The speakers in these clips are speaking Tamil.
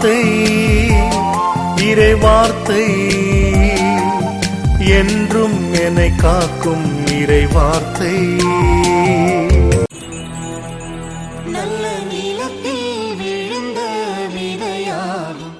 வார்த்தை இறை வார்த்தை என்றும் என்னை காக்கும் இறை வார்த்தை. நல்ல நிலத்தில் விழுந்த விதையாகும்.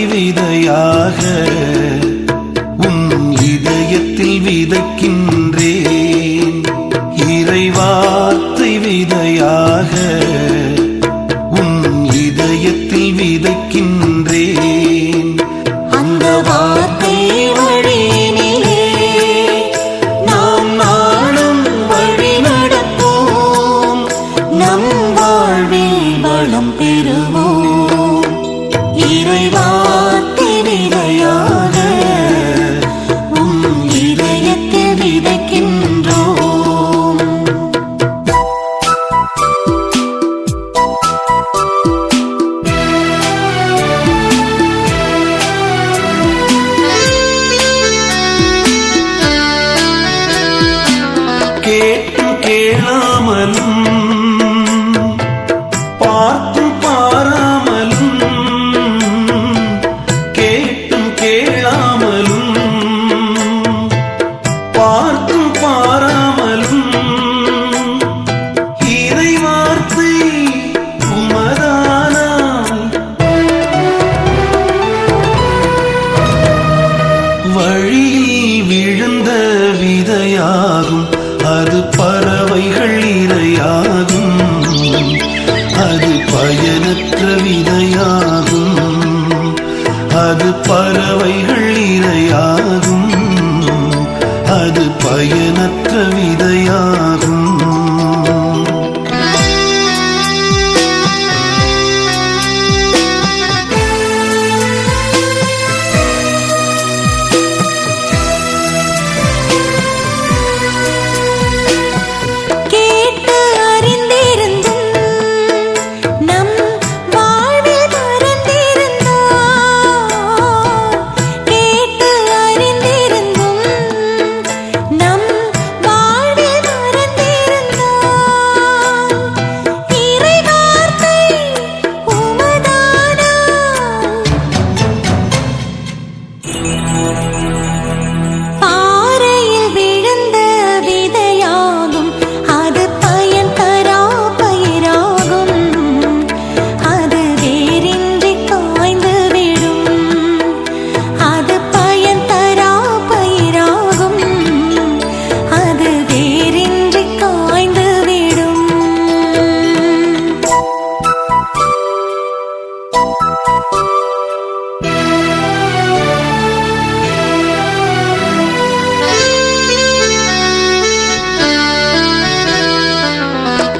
விதையாக உன் இதயத்தில் விதைக்கின்றேன். இறைவார்த்தை விதையாக உன் இதயத்தில் விதைக்கின்றேன். அந்த வார்த்தை வழியினிலே நாம் நாளும் வழி நடப்போம். நம் வாழ்வில் வளம் பெறுவோம். இறைவார்த்தை விதையாக உம் இதயத்தில் விதைக்கின்றோம். கேட்டு கேளாமலும் பார்த்தும் பாராமலும் கேட்டும் கேளாமலும் பார்த்தும் பாராமலும் இறை வார்த்தை உமதானால் வழியில் விழுந்த விதையாகும். அது பறவைகள் இரையாகும். அது பயனற்ற விதையாகும். அது பறவைகள் இரையாகும். அது பயனற்ற விதையாகும்.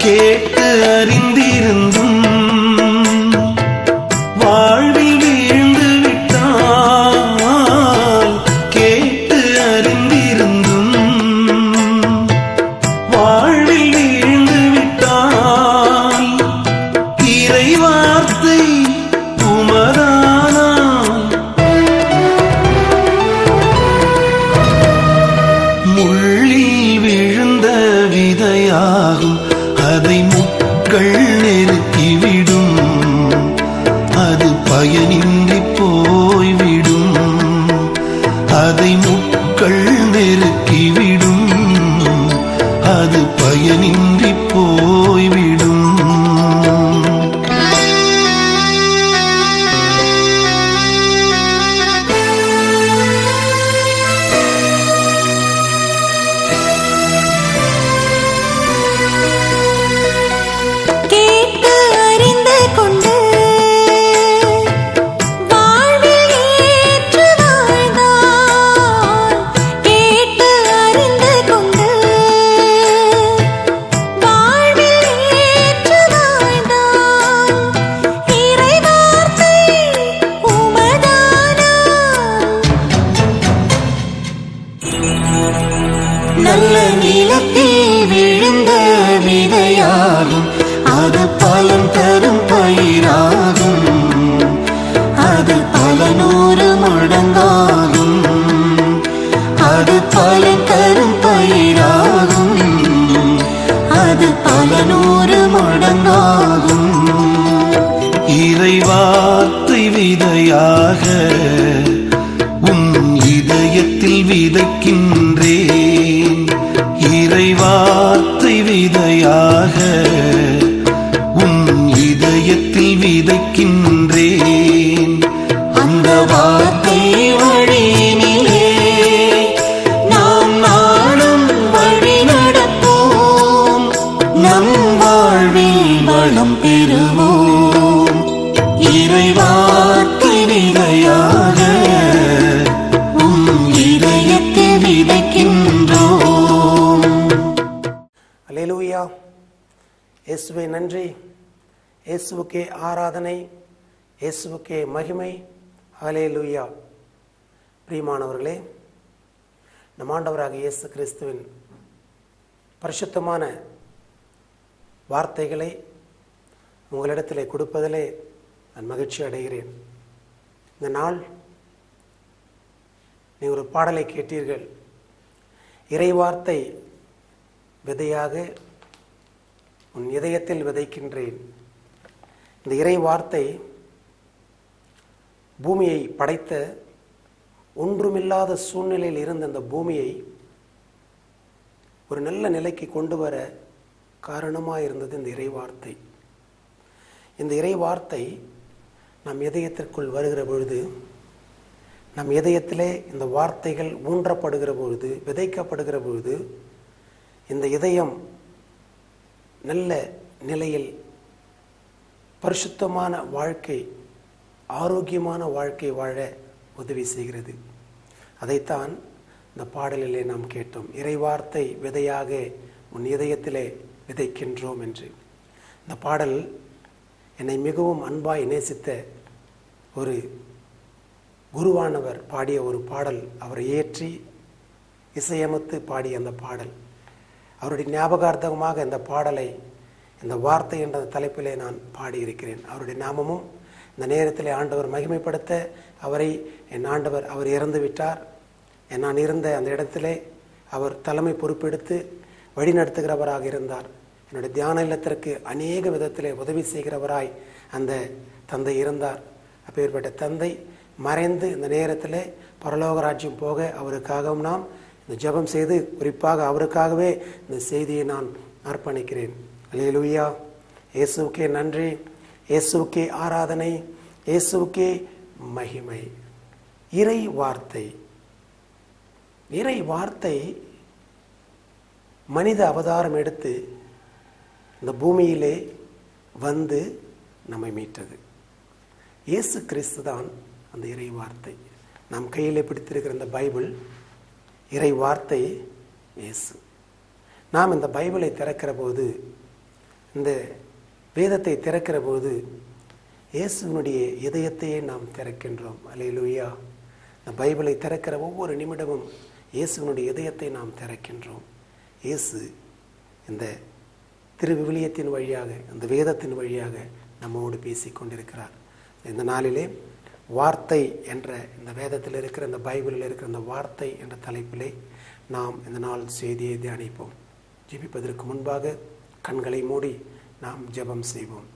கேட்டு அறிந்திருந்தும் வாழ்வில் வீழ்ந்து விட்டால், கேட்டு அறிந்திருந்தும் வாழ்வில் வீழ்ந்து விட்டால், இறை வார்த்தை உமதானால் முள்ளில் விழுந்த விதையாகும். அதை முட்கள் நெருக்கிவிடும், அது பயனின்றி போய்விடும். அதை முட்கள் நெருக்கிவிடும், அது பயனின்றி போய்விடும். கேட்டு அறிந்து கொண்டு வாழ்வில் நல்ல நிலத்தில் விழுந்த விதையாகும். அது பலன் தரும் பயிராகும். அது பல 100 மடங்காகும். அது பலன் தரும் பயிராகும். அது பல 100 மடங்காகும். இறைவார்த்தை விதையாக உன் இதயத்தில் விதைக்கின்றேன். இறைவார்த்தை விதையாக உன் இதயத்தில் விதைக்கின்றேன். அந்த வார்த்தை வழியினிலே நாம் நாளும் வழி நடப்போம். நம் வாழ்வில் வளம் பெறுவோம். இறைவார்த்தை விதையாக உம் இதயத்தை விதைக்கின்றோம். அல்லேலூயா. இயேசுவே நன்றி, இயேசுவுக்கே ஆராதனை, இயேசுவுக்கே மகிமை. அல்லேலூயா. பிரியமானவர்களே, நம் ஆண்டவராகிய இயேசு கிறிஸ்துவின் பரிசுத்தமான வார்த்தைகளை உங்களிடத்திலே கொடுப்பதிலே நான் மகிழ்ச்சி அடைகிறேன். இந்த நாள் நீங்கள் ஒரு பாடலை கேட்டீர்கள். இறைவார்த்தை விதையாக உன் இதயத்தில் விதைக்கின்றேன். இந்த இறை வார்த்தை பூமியை படைத்த ஒன்றுமில்லாத சூழ்நிலையில் இருந்த அந்த பூமியை ஒரு நல்ல நிலைக்கு கொண்டு வர காரணமாக இருந்தது இந்த இறை வார்த்தை. இந்த இறை வார்த்தை நம் இதயத்திற்குள் வருகிற பொழுது, நம் இதயத்திலே இந்த வார்த்தைகள் ஊன்றப்படுகிற பொழுது, விதைக்கப்படுகிற பொழுது, இந்த இதயம் நல்ல நிலையில் பரிசுத்தமான வாழ்க்கை, ஆரோக்கியமான வாழ்க்கை வாழ உதவி செய்கிறது. அதைத்தான் இந்த பாடலிலே நாம் கேட்டோம். இறைவார்த்தை விதையாக உன் இதயத்திலே விதைக்கின்றோம் என்று. இந்த பாடல் என்னை மிகவும் அன்பாய் நேசித்த ஒரு குருவானவர் பாடிய ஒரு பாடல். அவரை ஏற்றி இசையமைத்து பாடிய அந்த பாடல். அவருடைய ஞாபகார்த்தமாக இந்த பாடலை, இந்த வார்த்தை என்ற தலைப்பிலே நான் பாடியிருக்கிறேன். அவருடைய நாமமும் இந்த நேரத்திலே ஆண்டவர் மகிமைப்படுத்த அவரை, என் ஆண்டவர் அவர் இறந்து விட்டார். நான் இருந்த அந்த இடத்திலே அவர் தலைமை பொறுப்பெடுத்து வழிநடத்துகிறவராக இருந்தார். என்னுடைய தியான இல்லத்திற்கு அநேக விதத்திலே உதவி செய்கிறவராய் அந்த தந்தை இருந்தார். அப்பேற்பட்ட தந்தை மறைந்து இந்த நேரத்தில் பரலோக ராஜ்யம் போக அவருக்காகவும் நாம் இந்த ஜெபம் செய்து குறிப்பாக அவருக்காகவே இந்த செய்தியை நான் அர்ப்பணிக்கிறேன். அல்லேலூயா. இயேசுவுக்கே நன்றி, இயேசுவுக்கே ஆராதனை, இயேசுவுக்கே மகிமை. இறை வார்த்தை, இறை வார்த்தை மனித அவதாரம் எடுத்து இந்த பூமியிலே வந்து நம்மை மீட்டது. இயேசு கிறிஸ்து தான் அந்த இறை வார்த்தை. நாம் கையிலே பிடித்திருக்கிற இந்த பைபிள் இறை வார்த்தை இயேசு. நாம் இந்த பைபிளை திறக்கிற போது, இந்த வேதத்தை திறக்கிற போது இயேசுவினுடைய இதயத்தையே நாம் திறக்கின்றோம். அல்லேலூயா. இந்த பைபிளை திறக்கிற ஒவ்வொரு நிமிடமும் இயேசுவினுடைய இதயத்தை நாம் திறக்கின்றோம். இயேசு இந்த திருவிவிலியத்தின் வழியாக, இந்த வேதத்தின் வழியாக நம்மோடு பேசிக்கொண்டிருக்கிறார். இந்த நாளிலே வார்த்தை என்ற இந்த வேதத்தில் இருக்கிற, இந்த பைபிளில் இருக்கிற இந்த வார்த்தை என்ற தலைப்பிலே நாம் இந்த நாள் செய்தியை தியானிப்போம். ஜெபிப்பதற்கு முன்பாக கண்களை மூடி நாம் ஜெபம் செய்வோம்.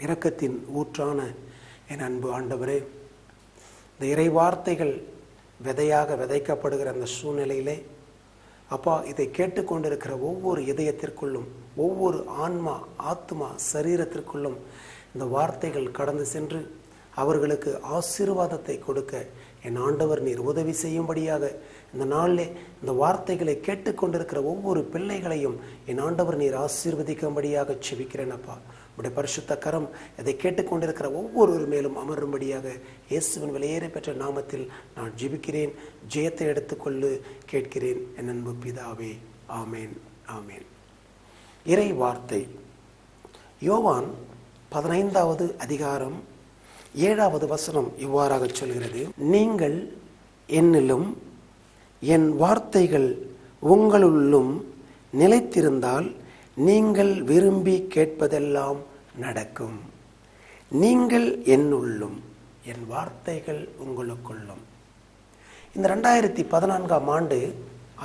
இரக்கத்தின் ஊற்றான என் அன்பு ஆண்டவரே, இந்த இறை வார்த்தைகள் விதையாக விதைக்கப்படுகிற அந்த சூழ்நிலையிலே அப்பா, இதை கேட்டுக்கொண்டிருக்கிற ஒவ்வொரு இதயத்திற்குள்ளும், ஒவ்வொரு ஆன்மா, ஆத்மா, சரீரத்திற்குள்ளும் இந்த வார்த்தைகள் கடந்து சென்று அவர்களுக்கு ஆசீர்வாதத்தை கொடுக்க என் ஆண்டவர் நீர் உதவி செய்யும்படியாக இந்த நாளிலே இந்த வார்த்தைகளை கேட்டுக்கொண்டிருக்கிற ஒவ்வொரு பிள்ளைகளையும் என் ஆண்டவர் நீர் ஆசீர்வதிக்கும்படியாக செபிக்கிறேன். அப்பா, உடைய பரிசுத்த கரம் இதை கேட்டுக்கொண்டிருக்கிற ஒவ்வொரு மேலும் அமரும்படியாக இயேசுவின் விலையேற பெற்ற நாமத்தில் நான் ஜெபிக்கிறேன். ஜெயத்தை எடுத்துக்கொள்ளு கேட்கிறேன் என் அன்பு பிதாவே. ஆமேன், ஆமேன். இறை வார்த்தை. யோவான் 15வது அதிகாரம் 7வது வசனம் இவ்வாறாக சொல்கிறது: நீங்கள் என்னிலும் என் வார்த்தைகள் உங்களுள்ளும் நிலைத்திருந்தால் நீங்கள் விரும்பி கேட்பதெல்லாம் நடக்கும். நீங்கள் என்னுள்ளும், என் வார்த்தைகள் உங்களுக்குள்ளும். இந்த 2014ஆம் ஆண்டு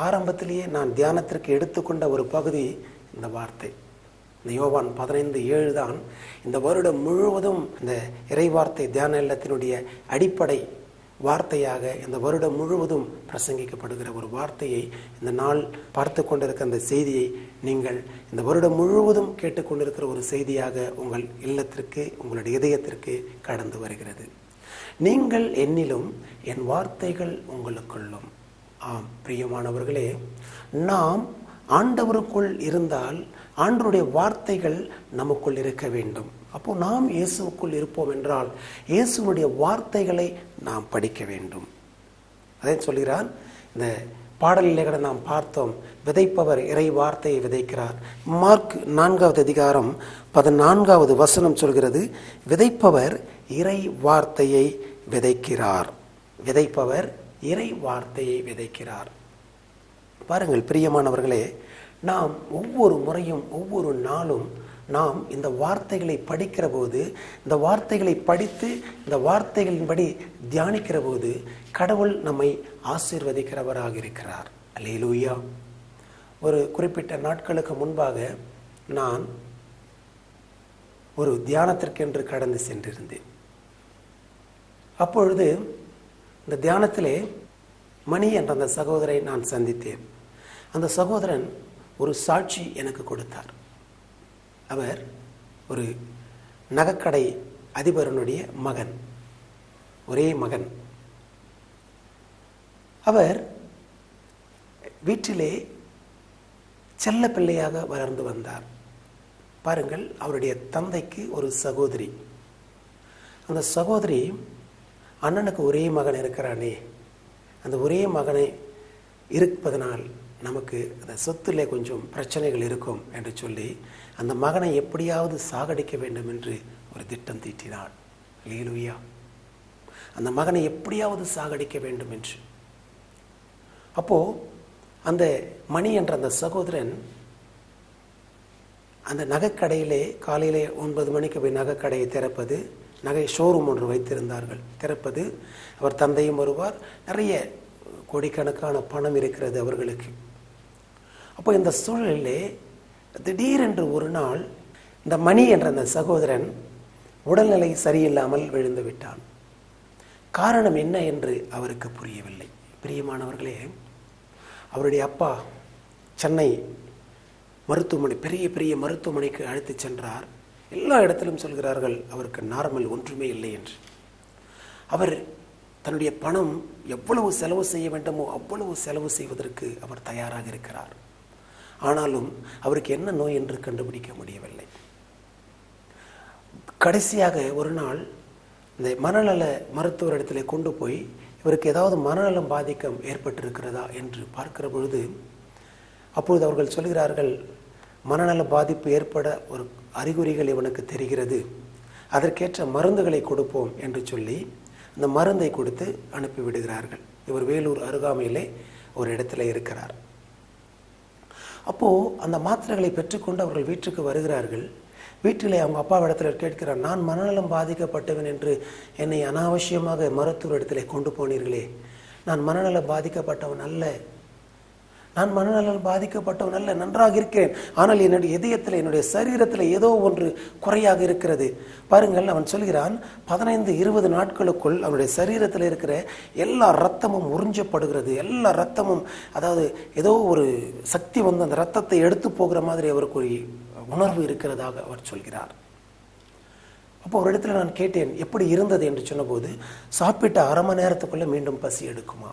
ஆரம்பத்திலேயே நான் தியானத்திற்கு எடுத்துக்கொண்ட ஒரு பகுதி இந்த வார்த்தை. இந்த யோவான் 15:7 தான் இந்த வருடம் முழுவதும் இந்த இறைவார்த்தை தியான இல்லத்தினுடைய அடிப்படை வார்த்தையாக இந்த வருடம் முழுவதும் பிரசங்கிக்கப்படுகிற ஒரு வார்த்தையை, இந்த நாள் பார்த்து கொண்டிருக்கிற அந்த செய்தியை நீங்கள் இந்த வருடம் முழுவதும் கேட்டுக்கொண்டிருக்கிற ஒரு செய்தியாக உங்கள் இல்லத்திற்கு, உங்களுடைய இதயத்திற்கு கடந்து வருகிறது. நீங்கள் என்னிலும், என் வார்த்தைகள் உங்களுக்குள்ளும். ஆம் பிரியமானவர்களே, நாம் ஆண்டவருக்குள் இருந்தால் ஆண்டவருடைய வார்த்தைகள் நமக்குள் இருக்க வேண்டும். அப்போ நாம் இயேசுவுக்குள் இருப்போம் என்றால் இயேசுவுடைய வார்த்தைகளை நாம் படிக்க வேண்டும். அதே சொல்கிறான். இந்த பாடலிலே கூட நாம் பார்த்தோம், விதைப்பவர் இறை வார்த்தையை விதைக்கிறார். மார்க் 4வது அதிகாரம் 14வது வசனம் சொல்கிறது, விதைப்பவர் இறை வார்த்தையை விதைக்கிறார். விதைப்பவர் இறை வார்த்தையை விதைக்கிறார். பாருங்கள் பிரியமானவர்களே, நாம் ஒவ்வொரு முறையும் ஒவ்வொரு நாளும் நாம் இந்த வார்த்தைகளை படிக்கிற போது, இந்த வார்த்தைகளை படித்து இந்த வார்த்தைகளின்படி தியானிக்கிற போது கடவுள் நம்மை ஆசீர்வதிக்கிறவராக இருக்கிறார். அல்லேலூயா. ஒரு குறிப்பிட்ட நாட்களுக்கு முன்பாக நான் ஒரு தியானத்திற்கென்று கடந்து சென்றிருந்தேன். அப்பொழுது இந்த தியானத்திலே மணி என்ற அந்த சகோதரை நான் சந்தித்தேன். அந்த சகோதரன் ஒரு சாட்சி எனக்கு கொடுத்தார். அவர் ஒரு நகைக்கடை அதிபரனுடைய மகன், ஒரே மகன். அவர் வீட்டிலே செல்ல பிள்ளையாக வளர்ந்து வந்தார். பாருங்கள், அவருடைய தந்தைக்கு ஒரு சகோதரி. அந்த சகோதரி, அண்ணனுக்கு ஒரே மகன் இருக்கிறானே, அந்த ஒரே மகனை இருப்பதனால் நமக்கு அந்த சொத்துல கொஞ்சம் பிரச்சனைகள் இருக்கும் என்று சொல்லி அந்த மகனை எப்படியாவது சாகடிக்க வேண்டும் என்று ஒரு திட்டம் தீட்டினாள். அல்லேலூயா. அந்த மகனை எப்படியாவது சாகடிக்க வேண்டும் என்று. அப்போ அந்த மணி என்ற அந்த சகோதரன் அந்த நகைக்கடையிலே காலையிலே 9 மணிக்கு போய் நகைக்கடையை திறப்பது, நகை ஷோரூம் ஒன்று வைத்திருந்தார்கள், திறப்பது. அவர் தந்தையும் வருவார். நிறைய கோடிக்கணக்கான பணம் இருக்கிறது அவர்களுக்கு. அப்போ இந்த சூழலிலே திடீரென்று ஒரு நாள் இந்த மணி என்ற அந்த சகோதரன் உடல்நிலை சரியில்லாமல் விழுந்து விட்டான். காரணம் என்ன என்று அவருக்கு புரியவில்லை. பிரியமானவர்களே, அவருடைய அப்பா சென்னை மருத்துவமனை, பெரிய பெரிய மருத்துவமனைக்கு அழைத்து சென்றார். எல்லா இடத்திலும் சொல்கிறார்கள் அவருக்கு நார்மல், ஒன்றுமே இல்லை என்று. அவர் தன்னுடைய பணம் எவ்வளவு செலவு செய்ய வேண்டுமோ அவ்வளவு செலவு செய்வதற்கு அவர் தயாராக இருக்கிறார். ஆனாலும் அவருக்கு என்ன நோய் என்று கண்டுபிடிக்க முடியவில்லை. கடைசியாக ஒரு நாள் இந்த மனநல மருத்துவரிடத்தில் கொண்டு போய் இவருக்கு ஏதாவது மனநலம் பாதிக்கம் ஏற்பட்டிருக்கிறதா என்று பார்க்கிற பொழுது, அப்பொழுது அவர்கள் சொல்கிறார்கள், மனநல பாதிப்பு ஏற்பட ஒரு அறிகுறிகள் இவனுக்கு தெரிகிறது, அதற்கேற்ற மருந்துகளை கொடுப்போம் என்று சொல்லி அந்த மருந்தை கொடுத்து அனுப்பிவிடுகிறார்கள். இவர் வேலூர் அருகாமையிலே ஒரு இடத்துல இருக்கிறார். அப்போது அந்த மாத்திரைகளை பெற்றுக்கொண்டு அவர்கள் வீட்டுக்கு வருகிறார்கள். வீட்டிலே அவங்க அப்பாவிடத்தில் கேட்கிறார், நான் மனநலம் பாதிக்கப்பட்டவன் என்று என்னை அனாவசியமாக மருத்துவர் இடத்திலே கொண்டு போனீர்களே, நான் மனநலம் பாதிக்கப்பட்டவன் அல்ல, நான் மனநலம் பாதிக்கப்பட்டவன் அல்ல, நன்றாக இருக்கிறேன். ஆனால் என்னுடைய இதயத்தில், என்னுடைய சரீரத்தில் ஏதோ ஒன்று குறையாக இருக்கிறது. பாருங்கள், அவன் சொல்கிறான், 15-20 நாட்களுக்குள் அவனுடைய சரீரத்தில் இருக்கிற எல்லா இரத்தமும் உறிஞ்சப்படுகிறது. எல்லா இரத்தமும், அதாவது ஏதோ ஒரு சக்தி வந்து அந்த இரத்தத்தை எடுத்து போகிற மாதிரி அவருக்கு ஒரு உணர்வு இருக்கிறதாக அவர் சொல்கிறார். அப்போ ஒரு இடத்துல நான் கேட்டேன், எப்படி இருந்தது என்று சொன்னபோது, சாப்பிட்ட அரை மணி நேரத்துக்குள்ள மீண்டும் பசி எடுக்குமா,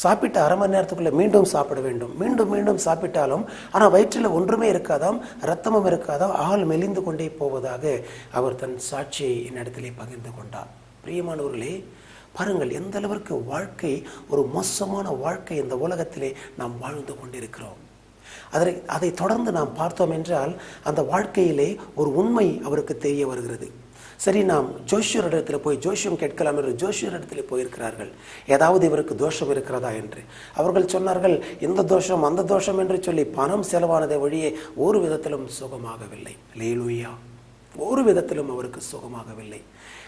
சாப்பிட்ட அரை மணி நேரத்துக்குள்ள மீண்டும் சாப்பிட வேண்டும், மீண்டும் மீண்டும் சாப்பிட்டாலும் ஆனால் வயிற்றில் ஒன்றுமே இருக்காதாம், இரத்தமும் இருக்காதாம், ஆள் மெலிந்து கொண்டே போவதாக அவர் தன் சாட்சியை என்னிடத்திலே பகிர்ந்து கொண்டார். பிரியமானவர்களே, பாருங்கள் எந்த அளவிற்கு வாழ்க்கை ஒரு மோசமான வாழ்க்கை இந்த உலகத்திலே நாம் வாழ்ந்து கொண்டிருக்கிறோம். அதை தொடர்ந்து நாம் பார்த்தோம் என்றால் அந்த வாழ்க்கையிலே ஒரு உண்மை அவருக்கு தெரிய வருகிறது. சரி, நாம் ஜோஷியரிடத்தில் போய் ஜோஷியம் கேட்கலாம் என்று ஜோஷியரிடத்தில் போயிருக்கிறார்கள். ஏதாவது இவருக்கு தோஷம் இருக்கிறதா என்று. அவர்கள் சொன்னார்கள், இந்த தோஷம் அந்த தோஷம் என்று சொல்லி பணம் செலவானதை வழியே ஒரு விதத்திலும் சுகமாகவில்லை. அல்லேலூயா. ஒரு விதத்திலும் அவருக்கு சுகமாகவில்லை.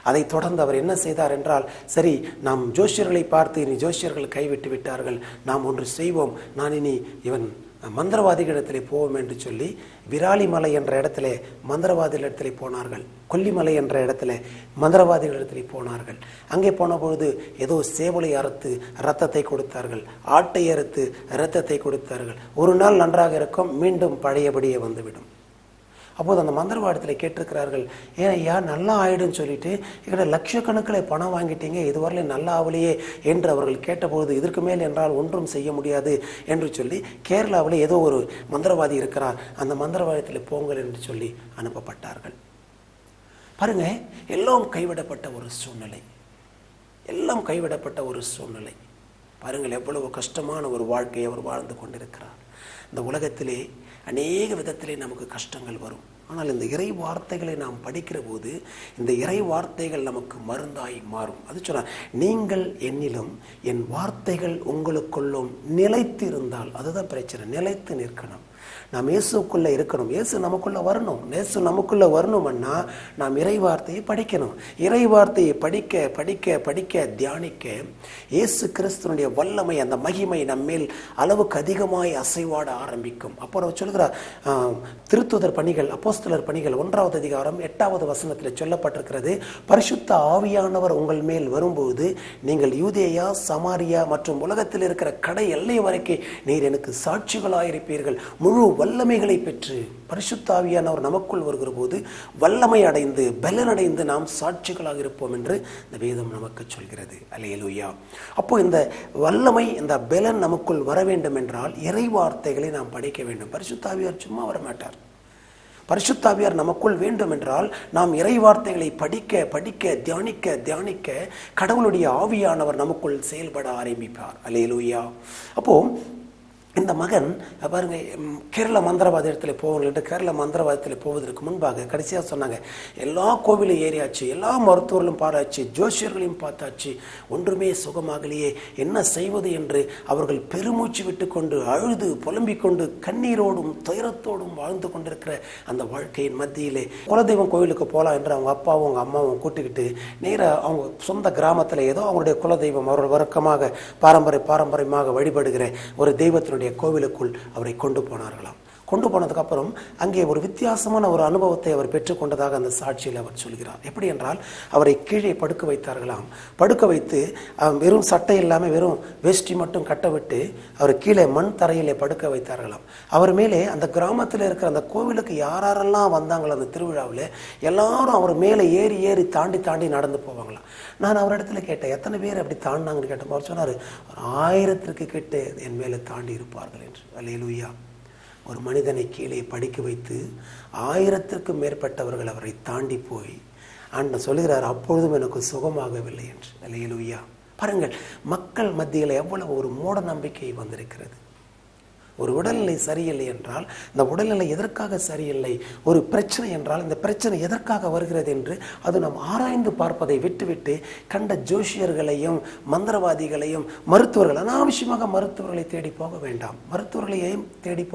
அதை தொடர்ந்து அவர் என்ன செய்தார் என்றால், சரி, நாம் ஜோஷியர்களை பார்த்து இனி ஜோஷியர்கள் கைவிட்டு விட்டார்கள், நாம் ஒன்று செய்வோம், நான் இனி இவன் மந்திரவாதிகளிடத்திலே போவோம் என்று சொல்லி விராலிமலை என்ற இடத்திலே மந்திரவாதிகளிடத்திலே போனார்கள். கொல்லிமலை என்ற இடத்துல மந்திரவாதிகளிடத்திலே போனார்கள். அங்கே போன பொழுது ஏதோ சேவலை அறுத்து இரத்தத்தை கொடுத்தார்கள், ஆட்டை அறுத்து இரத்தத்தை கொடுத்தார்கள். ஒரு நாள் நன்றாக இருக்கும், மீண்டும் பழையபடியே வந்துவிடும். அப்போது அந்த மந்திரவாதத்தில் கேட்டிருக்கிறார்கள், ஏன் ஐயா நல்லா ஆயிடுன்னு சொல்லிட்டு எங்கிட்ட லட்சக்கணக்கில் பணம் வாங்கிட்டீங்க, இதுவரையிலும் நல்லா ஆகலையே என்று அவர்கள் கேட்டபோது, இதற்கு மேல் என்றால் ஒன்றும் செய்ய முடியாது என்று சொல்லி கேரளாவில் ஏதோ ஒரு மந்திரவாதி இருக்கிறார், அந்த மந்திரவாதத்தில் போங்கள் என்று சொல்லி அனுப்பப்பட்டார்கள். பாருங்க, எல்லாம் கைவிடப்பட்ட ஒரு சூழ்நிலை, எல்லாம் கைவிடப்பட்ட ஒரு சூழ்நிலை. பாருங்கள், எவ்வளவு கஷ்டமான ஒரு வாழ்க்கையை அவர் வாழ்ந்து கொண்டிருக்கிறார். இந்த உலகத்திலே அநேக விதத்திலே நமக்கு கஷ்டங்கள் வரும். ஆனால் இந்த இறை வார்த்தைகளை நாம் படிக்கிற போது இந்த இறை வார்த்தைகள் நமக்கு மருந்தாய் மாறும். அது சொன்னார், நீங்கள் என்னிலும் என் வார்த்தைகள் உங்களுக்குள்ளும் நிலைத்து இருந்தால். அதுதான் பிரச்சனை, நிலைத்து நிற்கணும். நாம் இயேசுக்குள்ளே இருக்கணும், இயேசு நமக்குள்ளே வரணும். இயேசு நமக்குள்ளே வரணும்னா நாம் இறை வார்த்தையை படிக்கணும். இறை வார்த்தையை படிக்க படிக்க படிக்க தியானிக்க இயேசு கிறிஸ்துவனுடைய வல்லமை, அந்த மகிமை நம்மேல் அளவுக்கு அதிகமாய் அசைவாட ஆரம்பிக்கும். அப்போ அவர் சொல்கிறார், திருத்துதர் பணிகள், அப்போஸ்தலர் பணிகள் 1வது அதிகாரம் 8வது வசனத்தில் சொல்லப்பட்டிருக்கிறது, பரிசுத்த ஆவியானவர் உங்கள் மேல் வரும்போது நீங்கள் யூதேயா, சமாரியா மற்றும் உலகத்தில் இருக்கிற கடை எல்லை வரைக்கும் நீர் எனக்கு சாட்சிகளாயிருப்பீர்கள். முழு வல்லமைகளை பெற்று பரிசுத்த ஆவியானவர் நமக்குள் வருகிற போது வல்லமை அடைந்து பலனடைந்து நாம் சாட்சிகளாக இருப்போம் என்று இந்த வேதம் நமக்கு சொல்கிறது. அல்லேலூயா. அப்போ இந்த வல்லமை, இந்த பலன் நமக்குள் வர வேண்டும் என்றால் இறை வார்த்தைகளை நாம் படிக்க வேண்டும். பரிசுத்த ஆவியார் சும்மா வரமாட்டார். பரிசுத்த ஆவியார் நமக்குள் வேண்டும் என்றால் நாம் இறை வார்த்தைகளை படிக்க படிக்க தியானிக்க தியானிக்க கடவுளுடைய ஆவியானவர் நமக்குள் செயல்பட ஆரம்பிப்பார். அல்லேலூயா. அப்போ இந்த மகன் பாருங்க, கேரள மந்திரவாதத்தில் போகணும் என்று கேரள மந்திரவாதத்தில் போவதற்கு முன்பாக கடைசியாக சொன்னாங்க, எல்லா கோவிலும் ஏறியாச்சு, எல்லா மருத்துவர்களும் பாராச்சு, ஜோசியர்களையும் பார்த்தாச்சு, ஒன்றுமே சுகமாகலையே, என்ன செய்வது என்று அவர்கள் பெருமூச்சு விட்டு கொண்டு அழுது புலம்பிக் கொண்டு கண்ணீரோடும் துயரத்தோடும் வாழ்ந்து கொண்டிருக்கிற அந்த வாழ்க்கையின் மத்தியிலே குலதெய்வம் கோவிலுக்கு போகலாம் என்று அவங்க அப்பாவும் அவங்க அம்மாவும் கூட்டிக்கிட்டு நேராக அவங்க சொந்த கிராமத்தில் ஏதோ அவங்களுடைய குலதெய்வம் அவர்கள் வழக்கமாக பாரம்பரியமாக வழிபடுகிற ஒரு தெய்வத்தினுடைய கோவிலுக்குள் அவரை கொண்டு போனார்களாம். கொண்டு போனதுக்கு அப்புறம் அங்கே ஒரு வித்தியாசமான ஒரு அனுபவத்தை அவர் பெற்றுக்கொண்டதாக அந்த சாட்சியில் அவர் சொல்கிறார். எப்படி என்றால், அவரை கீழே படுக்க வைத்தார்களாம். படுக்க வைத்து வெறும் சட்டை இல்லாமல் வெறும் வேஷ்டி மட்டும் கட்ட விட்டு அவர் கீழே மண் தரையிலே படுக்க வைத்தார்களாம். அவர் மேலே அந்த கிராமத்தில் இருக்கிற அந்த கோவிலுக்கு யாரெல்லாம் வந்தாங்களோ அந்த திருவிழாவில் எல்லாரும் அவர் மேலே ஏறி ஏறி தாண்டி தாண்டி நடந்து போவாங்களாம். நான் அவரிடத்துல கேட்டேன், எத்தனை பேர் அப்படி தாண்டினாங்கன்னு கேட்டேன். அவர் சொன்னார், 1000க்கு கிட்ட என் மேலே தாண்டி இருப்பார்கள் என்று. அல்லேலூயா. ஒரு மனிதனை கீழே படிக்க வைத்து 1000க்கும் மேற்பட்டவர்கள் அவரை தாண்டி போய் ஆண்டவர் சொல்கிறார், அப்பொழுதும் எனக்கு சுகமாகவில்லை என்று. அல்லேலூயா. பாருங்கள், மக்கள் மத்தியில் எவ்வளவு ஒரு மூட நம்பிக்கை வந்திருக்கிறது. ஒரு உடல்நிலை சரியில்லை என்றால் இந்த உடல்நிலை எதற்காக சரியில்லை, ஒரு பிரச்சனை என்றால் இந்த பிரச்சனை எதற்காக வருகிறது என்று அது நாம் ஆராய்ந்து பார்ப்பதை விட்டுவிட்டு கண்ட ஜோஷியர்களையும் மந்திரவாதிகளையும் மருத்துவர்கள், அனாவசியமாக மருத்துவர்களை தேடி போக வேண்டாம். மருத்துவர்களையும் தேடி